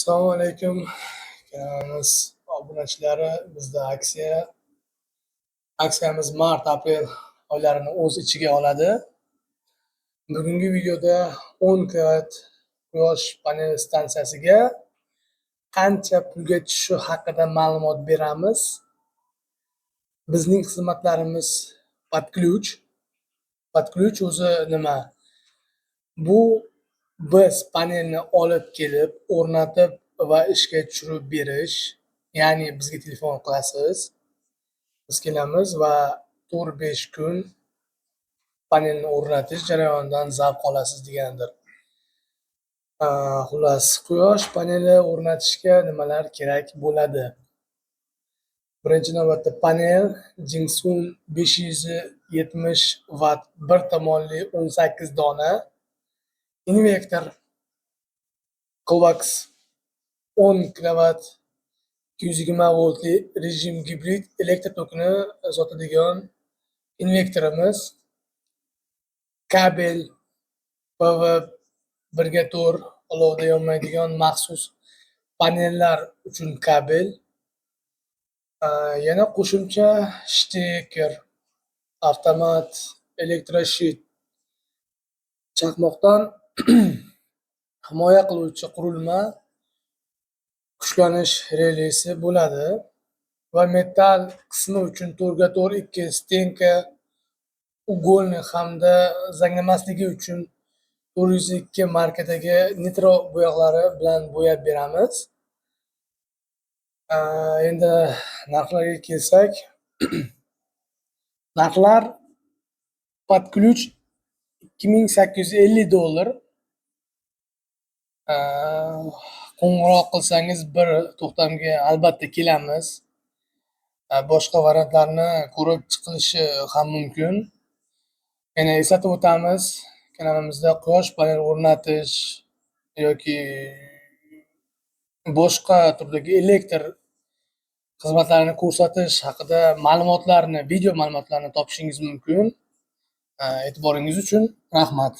Assalomu alaykum kanalimiz obunachilari. Bizda aksiyamiz mart-aprel oylarini o'z ichiga oladi. Bugungi videoda 10 kW quyosh panel stansiyasiga qancha pulga tushishi haqida ma'lumot beramiz. Bizning xizmatlarimiz Podключ o'zi nima? Bu biz panelni olib kelib, o'rnatib va ishga tushirib berish, ya'ni bizga telefon qilasiz, biz kelamiz va 4-5 kun panelni o'rnatish jarayonidan zavq olasiz degandir. Xullas, quyosh paneli o'rnatishga nimalar kerak bo'ladi? Birinchi navbatda panel Jingsun 570 watt bir tomonli 18 dona invertor Covax 10 kW 220 voltli rejim gibrid elektr tokini sotadigan invertorimiz, kabel PV1/4 olovda yonmaydigan maxsus panellar uchun kabel, yana qo'shimcha steker, avtomat elektroshit, chaqmoqdan himoya qiluvchi qurilma, kuchlanish relesi bo'ladi va metall qismi uchun 4x4 2 stenka, ugolni hamda zanglamasligi uchun 402 markadagi nitro bo'yoqlari bilan bo'yab beramiz. Endi narxlarga kelsak, narxlar Podключ $2850. Qo'ng'iroq qilsangiz bir to'xtamga albatta kelamiz. Boshqa variantlarni ko'rib chiqilishi ham mumkin. Yana eslatib o'tamiz, kanalimizda quyosh panel o'rnatish yoki boshqa turdagi elektr xizmatlarini ko'rsatish haqida video ma'lumotlarni topishingiz mumkin. E'tiboringiz uchun rahmat.